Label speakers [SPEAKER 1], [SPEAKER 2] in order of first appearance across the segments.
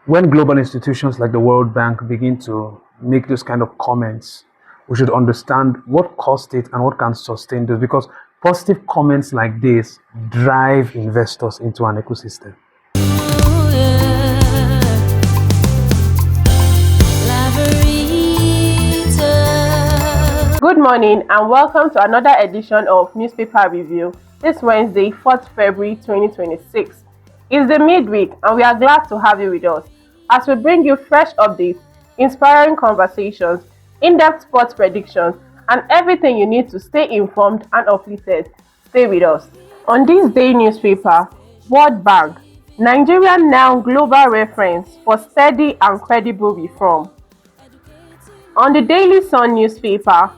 [SPEAKER 1] when global institutions like the World Bank begin to make those kind of comments, we should understand what caused it and what can sustain this, because positive comments like this drive investors into an ecosystem.
[SPEAKER 2] Good morning and welcome to another edition of Newspaper Review. This Wednesday, 4th February 2026. It's the midweek and we are glad to have you with us as we bring you fresh updates, inspiring conversations, in-depth sports predictions, and everything you need to stay informed and uplifted. Stay with us. On this day newspaper, World Bank, Nigeria now global reference for steady and credible reform. On the Daily Sun newspaper,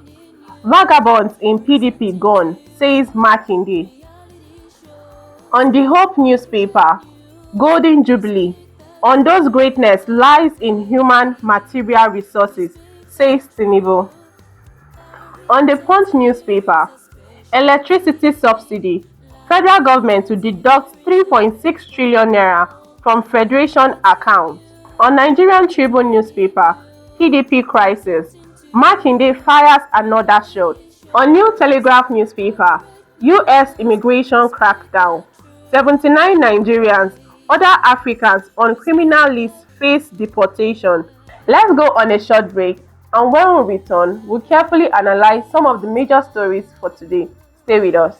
[SPEAKER 2] vagabonds in PDP gone, says Makinde. On the Hope newspaper, Golden Jubilee, Ondo's greatness lies in human material resources, says Tinubu. On the Punch newspaper, electricity subsidy, federal government to deduct 3.6 trillion naira from federation accounts. On Nigerian Tribune newspaper, PDP crisis, Makinde fires another shot. On New Telegraph newspaper, U.S. immigration crackdown, 79 Nigerians, other Africans on criminal lists face deportation. Let's go on a short break, and when we return, we'll carefully analyze some of the major stories for today. Stay with us.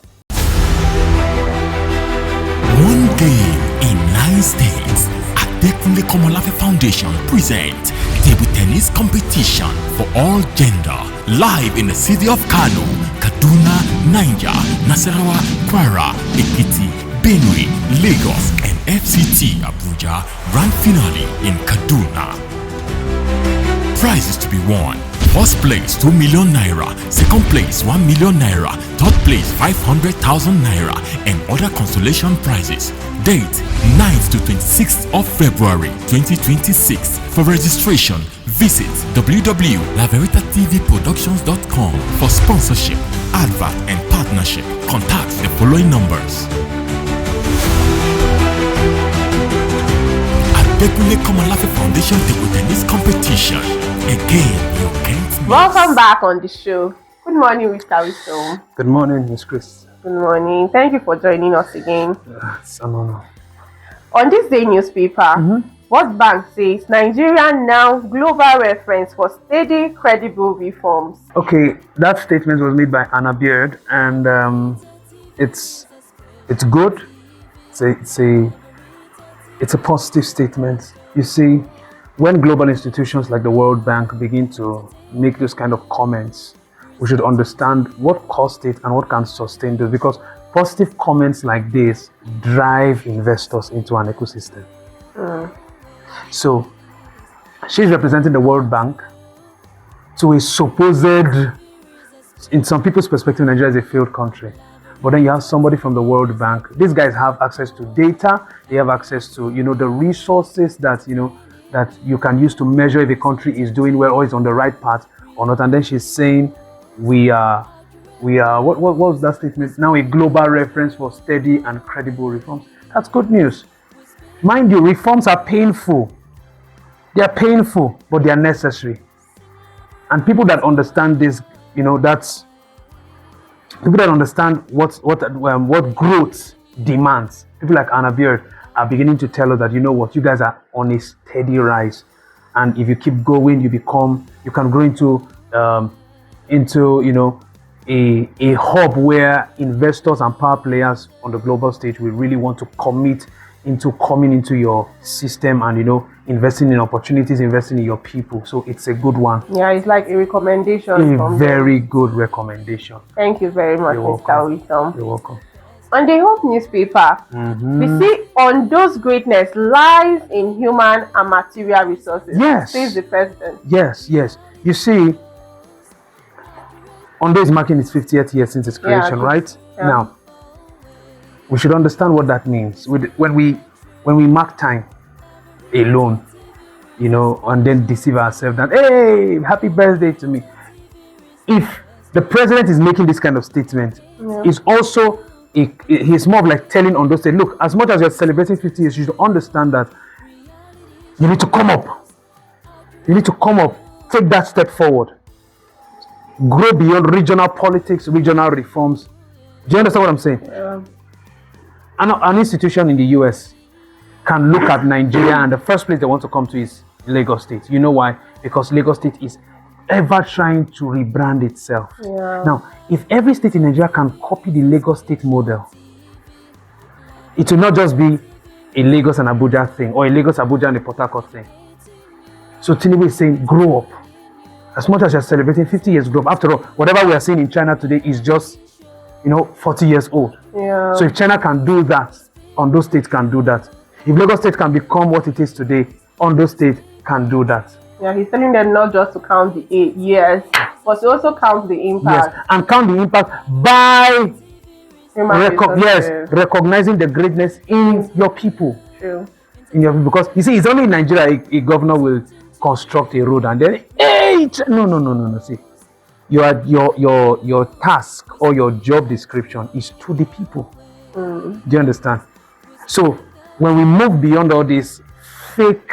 [SPEAKER 3] One game in 9 states. Adekunle Komolafe Foundation presents table tennis competition for all gender, live in the city of Kano, Kaduna, Niger, Nasarawa, Kwara, Ekiti, Benue, Lagos, and FCT Abuja. Grand finale in Kaduna. Prizes to be won: first place 2 million naira, second place 1 million naira, third place 500,000 naira, and other consolation prizes. Date 9th to 26th of February 2026. For registration, visit www.laveritatv productions.com. For sponsorship, advert, and partnership, contact the following numbers. Adekunle Komolafe Foundation table tennis competition. Again, you can't miss.
[SPEAKER 2] Welcome back on the show. Good morning, Mr. Wisdom.
[SPEAKER 1] Good morning, Ms. Chris.
[SPEAKER 2] Good morning. Thank you for joining us again.
[SPEAKER 1] It's an honor.
[SPEAKER 2] On this day newspaper, World Bank says Nigeria now global reference for steady, credible reforms.
[SPEAKER 1] Okay, that statement was made by Anna Beard, and it's good. It's a positive statement. You see, when global institutions like the World Bank begin to make those kind of comments, we should understand what caused it and what can sustain this, because positive comments like this drive investors into an ecosystem. So she's representing the World Bank to a supposed, in some people's perspective, Nigeria is a failed country. But then you have somebody from the World Bank. These guys have access to data. They have access to, the resources that, that you can use to measure if a country is doing well or is on the right path or not. And then she's saying, we are, what was that statement? Now a global reference for steady and credible reforms. That's good news. Mind you, reforms are painful. They are painful, but they are necessary. And people that understand this, that's people that understand what growth demands. People like Anna Beard are beginning to tell us that, you guys are on a steady rise. And if you keep going, you can grow into a hub where investors and power players on the global stage will really want to commit into coming into your system and investing in opportunities, investing in your people. So it's a good one.
[SPEAKER 2] Yeah, it's like a recommendation.
[SPEAKER 1] A very good recommendation.
[SPEAKER 2] Thank you very much, Mr. Wisdom.
[SPEAKER 1] You're welcome.
[SPEAKER 2] On the Hope newspaper, we see Ondo's greatness lies in human and material resources.
[SPEAKER 1] Yes.
[SPEAKER 2] Says the president.
[SPEAKER 1] Yes. You see, Ondo is marking its 50th year since its creation, right? Yeah. Now, we should understand what that means. When we mark time alone, and then deceive ourselves that, hey, happy birthday to me. If the president is making this kind of statement, it's also he's more of like telling Ondo State, look, as much as you're celebrating 50 years, you should understand that You need to come up. You need to come up. Take that step forward. Grow beyond regional politics, regional reforms. Do you understand what I'm saying?
[SPEAKER 2] Yeah.
[SPEAKER 1] An institution in the US can look at Nigeria and the first place they want to come to is Lagos State. You know why? Because Lagos State is ever trying to rebrand itself.
[SPEAKER 2] Yeah.
[SPEAKER 1] Now, if every state in Nigeria can copy the Lagos State model, it will not just be a Lagos and Abuja thing or a Lagos, Abuja and a Port Harcourt thing. So Tinubu is saying, grow up. As much as you're celebrating 50 years growth, after all, whatever we are seeing in China today is just, 40 years old.
[SPEAKER 2] Yeah.
[SPEAKER 1] So if China can do that, Ondo State can do that. If Lagos State can become what it is today, Ondo State can do that.
[SPEAKER 2] Yeah, he's telling them not just to count the years, but to also count the impact.
[SPEAKER 1] Yes, and count the impact by recognizing the greatness in your people.
[SPEAKER 2] True.
[SPEAKER 1] In your people, because you see, it's only in Nigeria a governor will construct a road and then no. See, your task or your job description is to the people. Do you understand? So when we move beyond all this fake,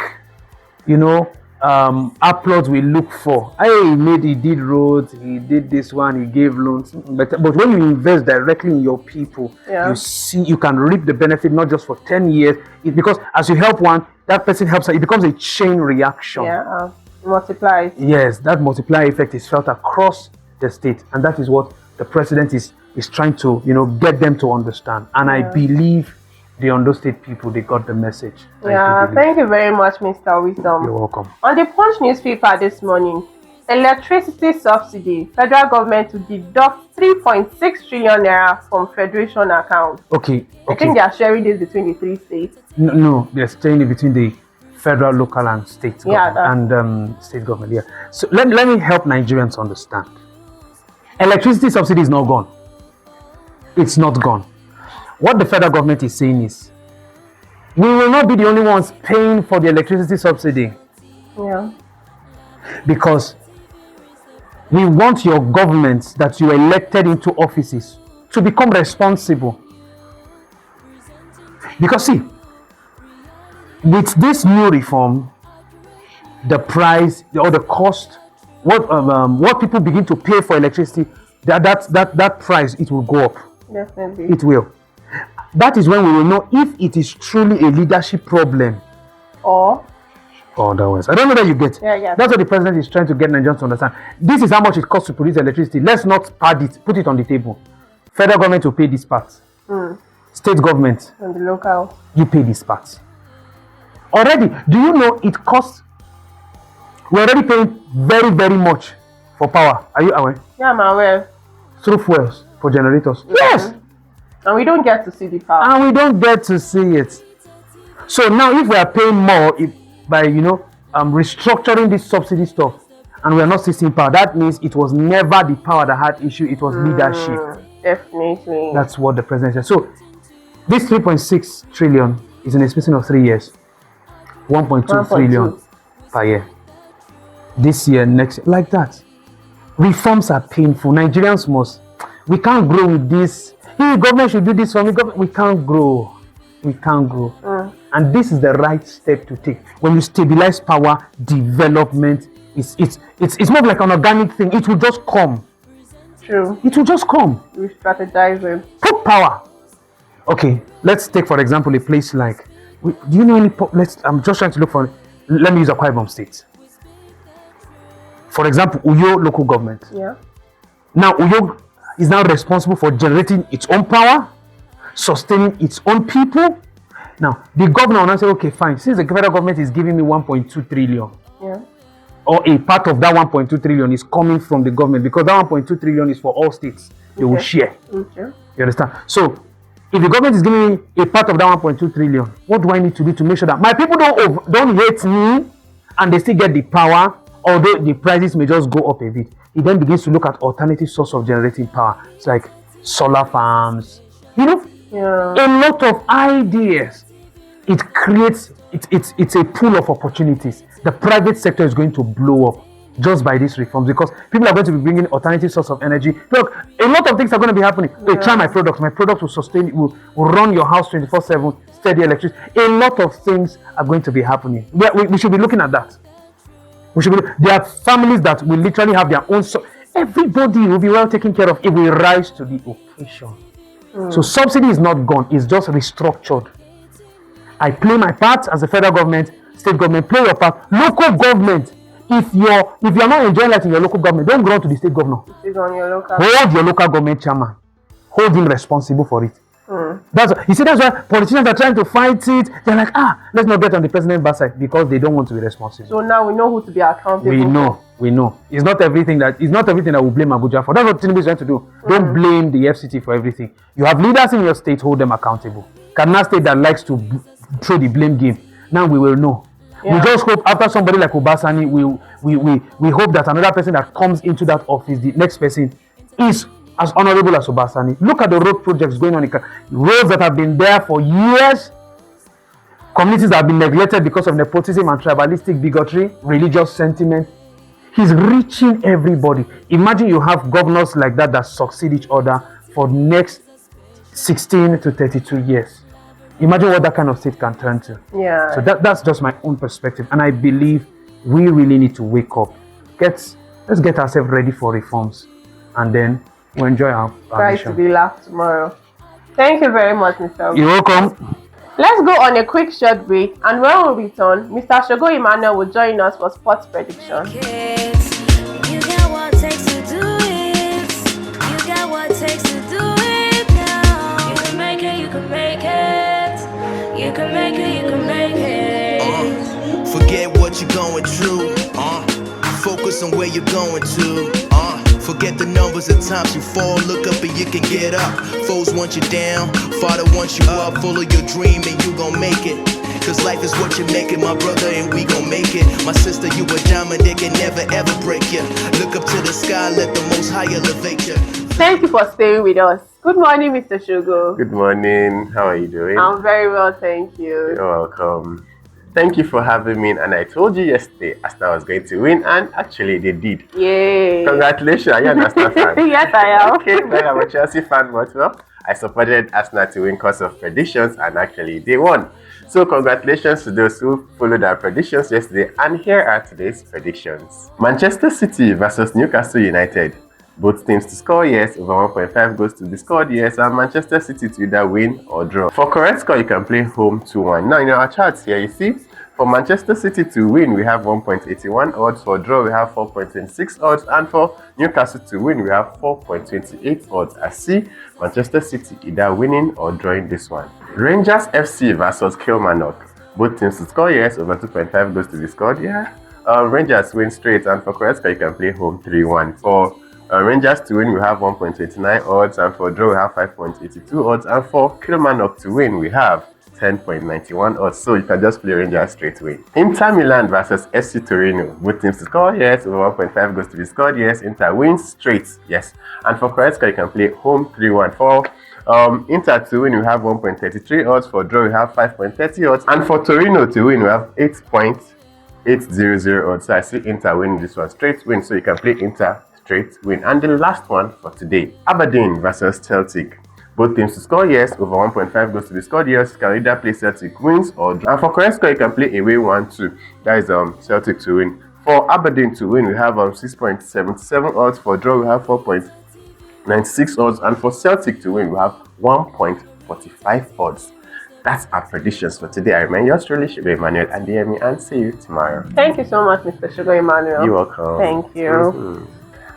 [SPEAKER 1] applause we look for. He did roads, he did this one, he gave loans. But when you invest directly in your people, you can reap the benefit not just for 10 years. Because as you help one, that person helps. It becomes a chain reaction.
[SPEAKER 2] Yeah, multiplies.
[SPEAKER 1] Yes, that multiplier effect is felt across the state, and that is what the president is trying to get them to understand. And I believe the Ondo State people, they got the message.
[SPEAKER 2] Thank you very much, Mr. Wisdom.
[SPEAKER 1] You're welcome.
[SPEAKER 2] On the Punch newspaper this morning, electricity subsidy, federal government to deduct 3.6 trillion naira from federation account.
[SPEAKER 1] Okay.
[SPEAKER 2] I think they are sharing this between the three states.
[SPEAKER 1] No, they're sharing it between the federal, local, and state government and state government. Yeah. So let me help Nigerians understand. Electricity subsidy is not gone. It's not gone. What the federal government is saying is, we will not be the only ones paying for the electricity subsidy.
[SPEAKER 2] Yeah.
[SPEAKER 1] Because we want your governments that you elected into offices to become responsible. Because see, with this new reform, the price or the cost, what people begin to pay for electricity, that price, it will go up.
[SPEAKER 2] Definitely.
[SPEAKER 1] It will. That is when we will know if it is truly a leadership problem or otherwise. I don't know that you get.
[SPEAKER 2] Yeah.
[SPEAKER 1] That's what the president is trying to get Nigerians to understand. This is how much it costs to produce electricity. Let's not pad it, put it on the table. Federal government will pay this part. State government
[SPEAKER 2] and the local,
[SPEAKER 1] you pay this part. Already, do you know it costs? We're already paying very, very much for power. Are you aware?
[SPEAKER 2] Yeah, I'm aware.
[SPEAKER 1] Through fuels for generators. Yes.
[SPEAKER 2] And we don't get to see the power.
[SPEAKER 1] And we don't get to see it. So now if we are paying more by restructuring this subsidy stuff and we are not seeing power, that means it was never the power that had issue, it was leadership.
[SPEAKER 2] Definitely.
[SPEAKER 1] That's what the president said. So this 3.6 trillion is in a space of 3 years. 1.2 trillion per year. This year, next year, like that. Reforms are painful. Nigerians we can't grow with this. Hey, government should do this for me. We can't grow. We can't grow. And this is the right step to take. When you stabilize power, development, it's more like an organic thing. It will just come.
[SPEAKER 2] True.
[SPEAKER 1] It will just come.
[SPEAKER 2] We strategize it.
[SPEAKER 1] Put power. Okay, let's take for example a place like. Do you know any? I'm just trying to look for. Let me use Akwa Ibom State. For example, Uyo local government.
[SPEAKER 2] Yeah.
[SPEAKER 1] Now Uyo is now responsible for generating its own power, sustaining its own people. Now the governor will now say, okay, fine. Since the federal government is giving me 1.2 trillion, or a part of that 1.2 trillion is coming from the government, because that 1.2 trillion is for all states. They will share.
[SPEAKER 2] Okay.
[SPEAKER 1] You understand? So if the government is giving me a part of that 1.2 trillion, what do I need to do to make sure that my people don't hate me and they still get the power, although the prices may just go up a bit? He then begins to look at alternative source of generating power. It's like solar farms, a lot of ideas. It creates, it's a pool of opportunities. The private sector is going to blow up. just by these reforms, because people are going to be bringing alternative source of energy. Look, a lot of things are going to be happening. Hey, try my product. My product will sustain, will run your house 24/7, steady electricity. A lot of things are going to be happening. We should be looking at that. There are families that will literally have their own. Everybody will be well taken care of if we rise to the occasion. So subsidy is not gone; it's just restructured. I play my part as a federal government, state government. Play your part. Local government. If you're not enjoying life in your local government, don't go on to the state governor.
[SPEAKER 2] It's on your local.
[SPEAKER 1] Hold your local government chairman. Hold him responsible for it. That's why politicians are trying to fight it. They're like, let's not get on the president's bad side because they don't want to be responsible.
[SPEAKER 2] So now we know who to be accountable.
[SPEAKER 1] We know. It's not everything that we blame Abuja for. That's what Tinubu is trying to do. Don't blame the FCT for everything. You have leaders in your state, hold them accountable. Kaduna State that likes to throw the blame game. Now we will know. We just hope after somebody like Sani, we hope that another person that comes into that office, the next person, is as honorable as Sani. Look at the road projects going on in roads that have been there for years. Communities that have been neglected because of nepotism and tribalistic bigotry, religious sentiment. He's reaching everybody. Imagine you have governors like that succeed each other for the next 16 to 32 years. Imagine what that kind of state can turn to.
[SPEAKER 2] Yeah.
[SPEAKER 1] So that's just my own perspective. And I believe we really need to wake up. Let's get ourselves ready for reforms. And then we'll enjoy our
[SPEAKER 2] Try
[SPEAKER 1] mission.
[SPEAKER 2] to be laughed tomorrow. Thank you very much, Mr.
[SPEAKER 1] You're welcome.
[SPEAKER 2] Let's go on a quick short break, and when we return, Mr. Shogo Emmanuel will join us for sports prediction.
[SPEAKER 4] You got what it takes to do it. You got what it takes to do it now. You can make it, you can make it. You can make it, you can make it.
[SPEAKER 5] Forget what you're going through. Focus on where you're going to. Forget the numbers of times you fall. Look up and you can get up. Foes want you down. Father wants you up. Follow your dream and you gon' make it. Cause life is what you make it, my brother, and we gon' make it. My sister, you a diamond, they can never ever break you. Look up to the sky, let the most high elevate you.
[SPEAKER 2] Thank you for staying with us. Good morning, Mr. Shogo.
[SPEAKER 6] Good morning. How are you doing?
[SPEAKER 2] I'm very well, thank you.
[SPEAKER 6] You're welcome. Thank you for having me. And I told you yesterday Arsenal was going to win, and actually they did.
[SPEAKER 2] Yay.
[SPEAKER 6] Congratulations. Are you an Arsenal fan?
[SPEAKER 2] Yes, I am.
[SPEAKER 6] Okay, well, I'm a Chelsea fan, but well, I supported Arsenal to win because of predictions, and actually they won. So congratulations to those who followed our predictions yesterday, and here are today's predictions. Manchester City versus Newcastle United. Both teams to score yes, over 1.5 goals to be scored yes, and Manchester City to either win or draw. For correct score, you can play home 2-1. Now in our charts here, you see, for Manchester City to win, we have 1.81 odds. For draw, we have 4.26 odds. And for Newcastle to win, we have 4.28 odds. I see Manchester City either winning or drawing this one. Rangers FC versus Kilmarnock. Both teams to score yes, over 2.5 goals to be scored. Yeah. Rangers win straight, and for correct score, you can play home 3-1. For Rangers to win, we have 1.29 odds, and for draw, we have 5.82 odds. And for Kilmarnock to win, we have 10.91 odds, so you can just play Rangers straight away. Inter Milan versus FC Torino. Both teams to score yes, over 1.5 goals to be scored yes. Inter wins straight yes. And for correct score, you can play home 3-1. For Inter to win, we have 1.33 odds. For draw, we have 5.30 odds. And for Torino to win, we have 8.800 odds. So I see Inter winning this one straight win, so you can play Inter straight win. And the last one for today, Aberdeen versus Celtic. Both teams to score yes, over 1.5 goals to be scored yes. You can either play Celtic wins or draw. And for correct score, you can play away 1-2. That is Celtic to win. For Aberdeen to win, we have 6.77 odds. For draw, we have 4.96 odds. And for Celtic to win, we have 1.45 odds. That's our predictions for today. I remain yours truly, Shogo Emmanuel, and DM me and see you tomorrow.
[SPEAKER 2] Thank you so much, Mr. Shogo Emmanuel.
[SPEAKER 6] You're welcome.
[SPEAKER 2] Thank you.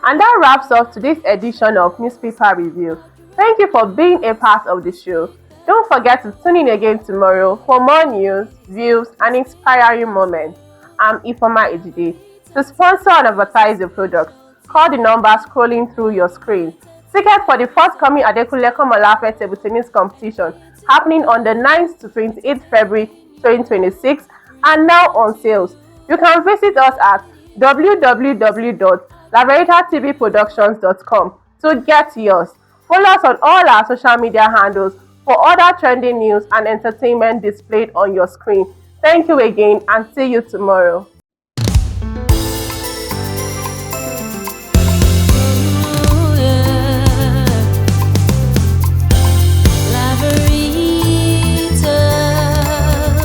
[SPEAKER 2] And that wraps up today's edition of Newspaper Review. Thank you for being a part of the show. Don't forget to tune in again tomorrow for more news, views, and inspiring moments. I'm Ifoma Ejide. To sponsor and advertise your product, call the number scrolling through your screen. Tickets for the forthcoming Adekunle Komolafe table tennis competition happening on the 9th to 28th February 2026 are now on sales. You can visit us at www.laveritatv.productions.com to get yours. Follow us on all our social media handles for other trending news and entertainment displayed on your screen. Thank you again, and see you tomorrow.